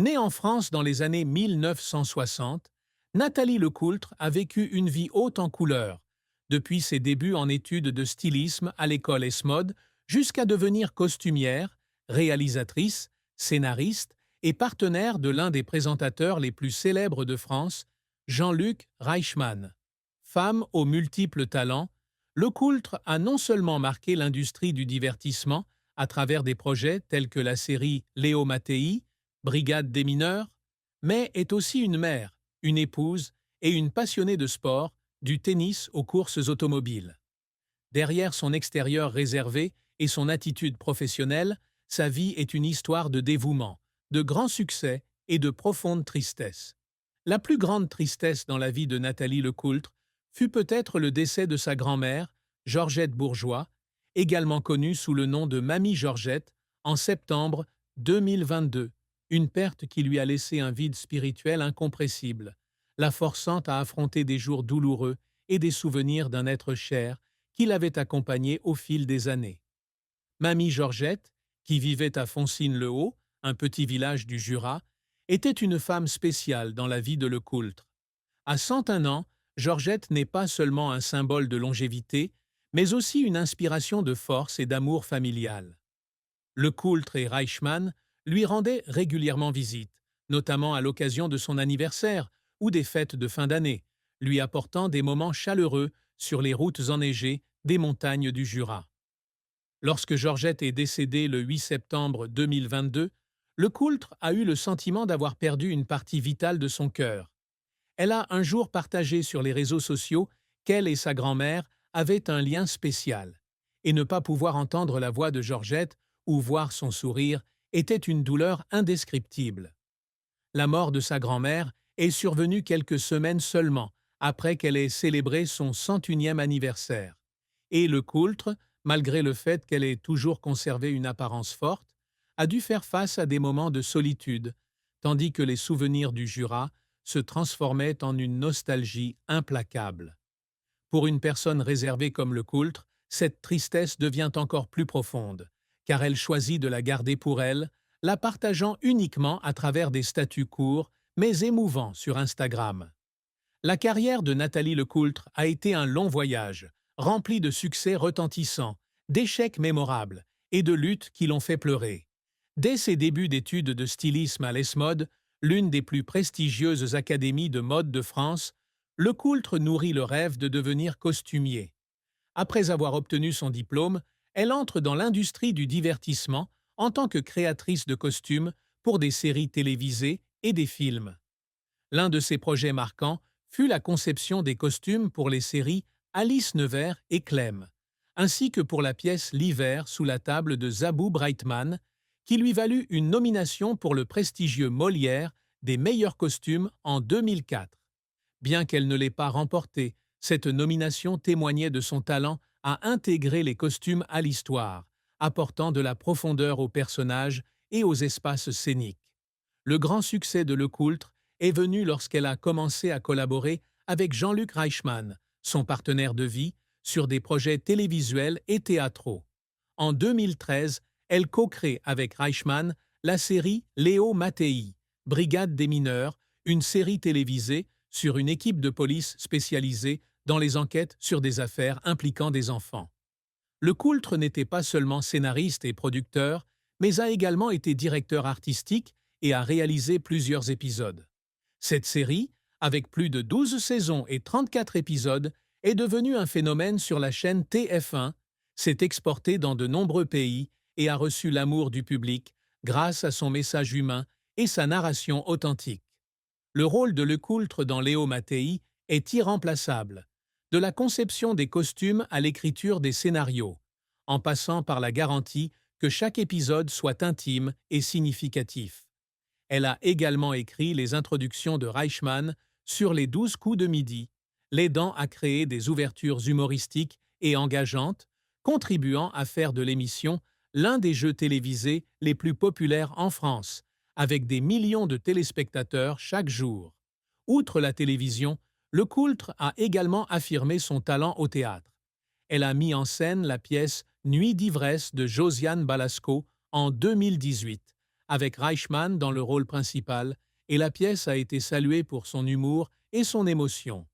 Née en France dans les années 1960, Nathalie Lecoultre a vécu une vie haute en couleurs, depuis ses débuts en études de stylisme à l'école Esmod jusqu'à devenir costumière, réalisatrice, scénariste et partenaire de l'un des présentateurs les plus célèbres de France, Jean-Luc Reichmann. Femme aux multiples talents, Lecoultre a non seulement marqué l'industrie du divertissement à travers des projets tels que la série Léo Mattei, Brigade des mineurs, mais est aussi une mère, une épouse et une passionnée de sport, du tennis aux courses automobiles. Derrière son extérieur réservé et son attitude professionnelle, sa vie est une histoire de dévouement, de grands succès et de profonde tristesse. La plus grande tristesse dans la vie de Nathalie Lecoultre fut peut-être le décès de sa grand-mère, Georgette Bourgeois, également connue sous le nom de Mamie Georgette, en septembre 2022, une perte qui lui a laissé un vide spirituel incompressible, la forçant à affronter des jours douloureux et des souvenirs d'un être cher qui l'avait accompagnée au fil des années. Mamie Georgette, qui vivait à Foncine-le-Haut, un petit village du Jura, était une femme spéciale dans la vie de Lecoultre. À 101 ans, Georgette n'est pas seulement un symbole de longévité, mais aussi une inspiration de force et d'amour familial. Lecoultre et Reichmann lui rendaient régulièrement visite, notamment à l'occasion de son anniversaire ou des fêtes de fin d'année, lui apportant des moments chaleureux sur les routes enneigées des montagnes du Jura. Lorsque Georgette est décédée le 8 septembre 2022, Lecoultre a eu le sentiment d'avoir perdu une partie vitale de son cœur. Elle a un jour partagé sur les réseaux sociaux qu'elle et sa grand-mère avaient un lien spécial, et ne pas pouvoir entendre la voix de Georgette ou voir son sourire était une douleur indescriptible. La mort de sa grand-mère est survenue quelques semaines seulement après qu'elle ait célébré son 101e anniversaire, et Lecoultre, malgré le fait qu'elle ait toujours conservé une apparence forte, a dû faire face à des moments de solitude, tandis que les souvenirs du Jura se transformaient en une nostalgie implacable. Pour une personne réservée comme Lecoultre, cette tristesse devient encore plus profonde, car elle choisit de la garder pour elle, la partageant uniquement à travers des statuts courts, mais émouvants sur Instagram. La carrière de Nathalie Lecoultre a été un long voyage, rempli de succès retentissants, d'échecs mémorables et de luttes qui l'ont fait pleurer. Dès ses débuts d'études de stylisme à l'ESMOD, l'une des plus prestigieuses académies de mode de France, Lecoultre nourrit le rêve de devenir costumier. Après avoir obtenu son diplôme, elle entre dans l'industrie du divertissement en tant que créatrice de costumes pour des séries télévisées et des films. L'un de ses projets marquants fut la conception des costumes pour les séries Alice Nevers et Clem, ainsi que pour la pièce L'hiver sous la table de Zabou Breitman, qui lui valut une nomination pour le prestigieux Molière des meilleurs costumes en 2004. Bien qu'elle ne l'ait pas remportée, cette nomination témoignait de son talent à intégrer les costumes à l'histoire, apportant de la profondeur aux personnages et aux espaces scéniques. Le grand succès de Lecoultre est venu lorsqu'elle a commencé à collaborer avec Jean-Luc Reichmann, son partenaire de vie, sur des projets télévisuels et théâtraux. En 2013, elle co-crée avec Reichmann la série Léo Mattei, Brigade des mineurs, une série télévisée sur une équipe de police spécialisée dans les enquêtes sur des affaires impliquant des enfants. Lecoultre n'était pas seulement scénariste et producteur, mais a également été directeur artistique et a réalisé plusieurs épisodes. Cette série, avec plus de 12 saisons et 34 épisodes, est devenue un phénomène sur la chaîne TF1, s'est exportée dans de nombreux pays et a reçu l'amour du public grâce à son message humain et sa narration authentique. Le rôle de Lecoultre dans Léo Mattei est irremplaçable, de la conception des costumes à l'écriture des scénarios, en passant par la garantie que chaque épisode soit intime et significatif. Elle a également écrit les introductions de Reichmann sur les 12 coups de midi, l'aidant à créer des ouvertures humoristiques et engageantes, contribuant à faire de l'émission l'un des jeux télévisés les plus populaires en France, avec des millions de téléspectateurs chaque jour. Outre la télévision, Lecoultre a également affirmé son talent au théâtre. Elle a mis en scène la pièce Nuit d'ivresse de Josiane Balasco en 2018, avec Reichmann dans le rôle principal, et la pièce a été saluée pour son humour et son émotion.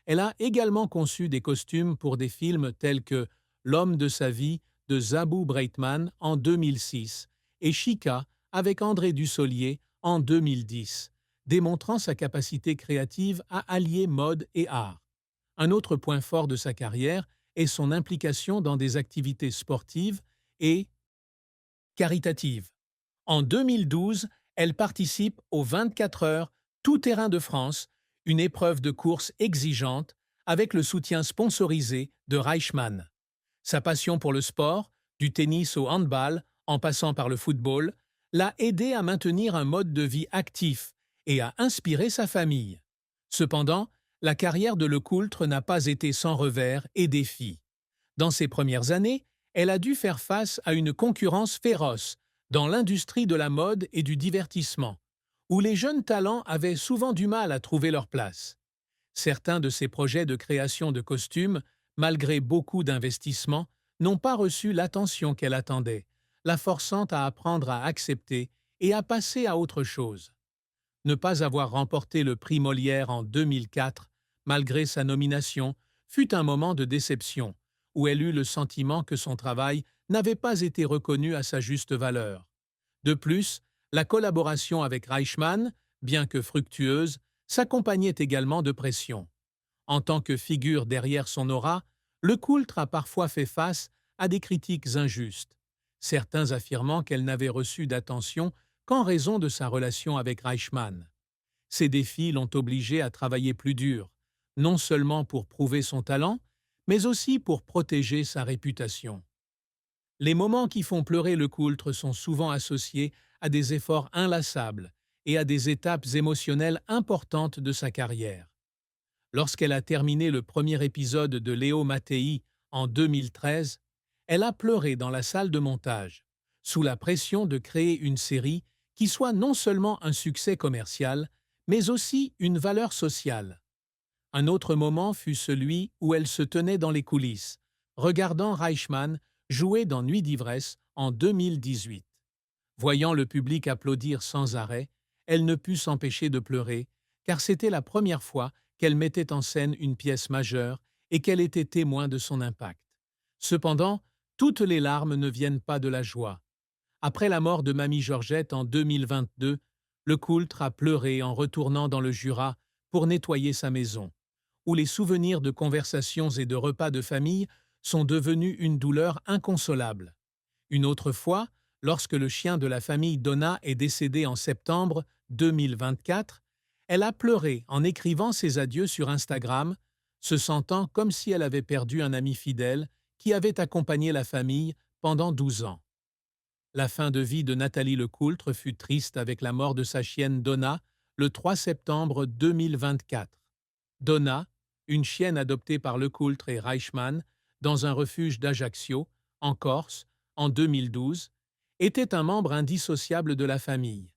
Elle a également conçu des costumes pour des films tels que L'homme de sa vie de Zabou Breitman en 2006 et Chica avec André Dussolier en 2010, démontrant sa capacité créative à allier mode et art. Un autre point fort de sa carrière est son implication dans des activités sportives et caritatives. En 2012, elle participe aux 24 heures tout-terrain de France, une épreuve de course exigeante avec le soutien sponsorisé de Reichmann. Sa passion pour le sport, du tennis au handball, en passant par le football, l'a aidé à maintenir un mode de vie actif et à inspirer sa famille. Cependant, la carrière de Lecoultre n'a pas été sans revers et défis. Dans ses premières années, elle a dû faire face à une concurrence féroce dans l'industrie de la mode et du divertissement, où les jeunes talents avaient souvent du mal à trouver leur place. Certains de ses projets de création de costumes, malgré beaucoup d'investissements, n'ont pas reçu l'attention qu'elle attendait, la forçant à apprendre à accepter et à passer à autre chose. Ne pas avoir remporté le prix Molière en 2004, malgré sa nomination, fut un moment de déception, où elle eut le sentiment que son travail n'avait pas été reconnu à sa juste valeur. De plus, la collaboration avec Reichmann, bien que fructueuse, s'accompagnait également de pression. En tant que figure derrière son aura, Lecoultre a parfois fait face à des critiques injustes, certains affirmant qu'elle n'avait reçu d'attention qu'en raison de sa relation avec Reichmann. Ces défis l'ont obligée à travailler plus dur, non seulement pour prouver son talent, mais aussi pour protéger sa réputation. Les moments qui font pleurer Lecoultre sont souvent associés à des efforts inlassables et à des étapes émotionnelles importantes de sa carrière. Lorsqu'elle a terminé le premier épisode de Léo Mattei en 2013, elle a pleuré dans la salle de montage, sous la pression de créer une série qui soit non seulement un succès commercial, mais aussi une valeur sociale. Un autre moment fut celui où elle se tenait dans les coulisses, regardant Reichmann jouer dans Nuit d'ivresse en 2018. Voyant le public applaudir sans arrêt, elle ne put s'empêcher de pleurer, car c'était la première fois qu'elle mettait en scène une pièce majeure et qu'elle était témoin de son impact. Cependant, toutes les larmes ne viennent pas de la joie. Après la mort de Mamie Georgette en 2022, Lecoultre a pleuré en retournant dans le Jura pour nettoyer sa maison, où les souvenirs de conversations et de repas de famille sont devenus une douleur inconsolable. Une autre fois, lorsque le chien de la famille Donna est décédé en septembre 2024, elle a pleuré en écrivant ses adieux sur Instagram, se sentant comme si elle avait perdu un ami fidèle qui avait accompagné la famille pendant 12 ans. La fin de vie de Nathalie Lecoultre fut triste avec la mort de sa chienne Donna le 3 septembre 2024. Donna, une chienne adoptée par Lecoultre et Reichmann dans un refuge d'Ajaccio, en Corse, en 2012, était un membre indissociable de la famille.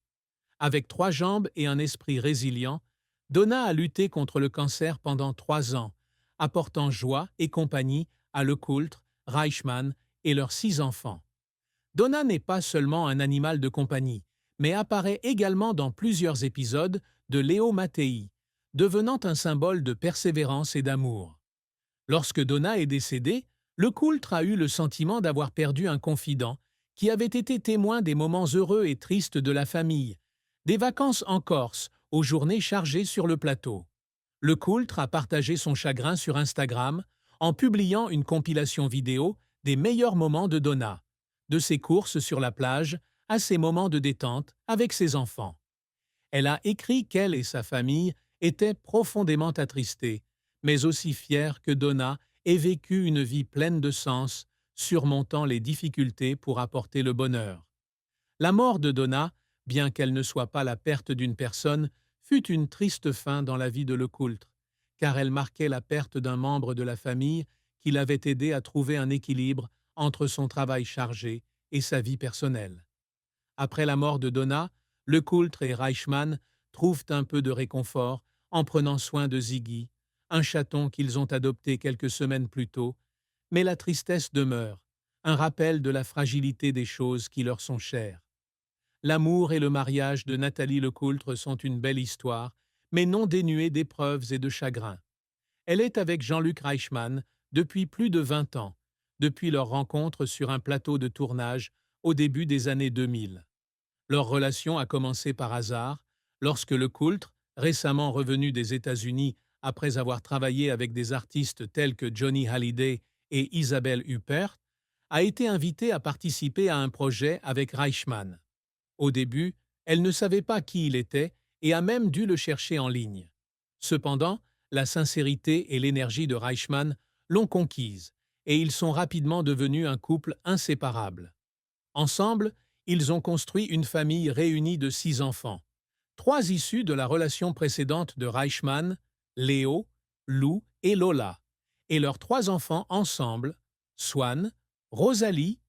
Avec 3 jambes et un esprit résilient, Donna a lutté contre le cancer pendant 3 ans, apportant joie et compagnie à Lecoultre, Reichmann et leurs 6 enfants. Donna n'est pas seulement un animal de compagnie, mais apparaît également dans plusieurs épisodes de Léo Mattei, devenant un symbole de persévérance et d'amour. Lorsque Donna est décédée, Lecoultre a eu le sentiment d'avoir perdu un confident qui avait été témoin des moments heureux et tristes de la famille, des vacances en Corse aux journées chargées sur le plateau. Lecoultre a partagé son chagrin sur Instagram en publiant une compilation vidéo des meilleurs moments de Donna, de ses courses sur la plage à ses moments de détente avec ses enfants. Elle a écrit qu'elle et sa famille étaient profondément attristés, mais aussi fiers que Donna ait vécu une vie pleine de sens, surmontant les difficultés pour apporter le bonheur. La mort de Donna, bien qu'elle ne soit pas la perte d'une personne, fut une triste fin dans la vie de Lecoultre, car elle marquait la perte d'un membre de la famille qui l'avait aidé à trouver un équilibre entre son travail chargé et sa vie personnelle. Après la mort de Donna, Lecoultre et Reichmann trouvent un peu de réconfort en prenant soin de Ziggy, un chaton qu'ils ont adopté quelques semaines plus tôt, mais la tristesse demeure, un rappel de la fragilité des choses qui leur sont chères. L'amour et le mariage de Nathalie Lecoultre sont une belle histoire, mais non dénuée d'épreuves et de chagrins. Elle est avec Jean-Luc Reichmann depuis plus de 20 ans, depuis leur rencontre sur un plateau de tournage au début des années 2000. Leur relation a commencé par hasard, lorsque Lecoultre, récemment revenu des États-Unis après avoir travaillé avec des artistes tels que Johnny Hallyday et Isabelle Huppert, a été invité à participer à un projet avec Reichmann. Au début, elle ne savait pas qui il était et a même dû le chercher en ligne. Cependant, la sincérité et l'énergie de Reichmann l'ont conquise et ils sont rapidement devenus un couple inséparable. Ensemble, ils ont construit une famille réunie de 6 enfants, 3 issus de la relation précédente de Reichmann, Léo, Lou et Lola, et leurs 3 enfants ensemble, Swan, Rosalie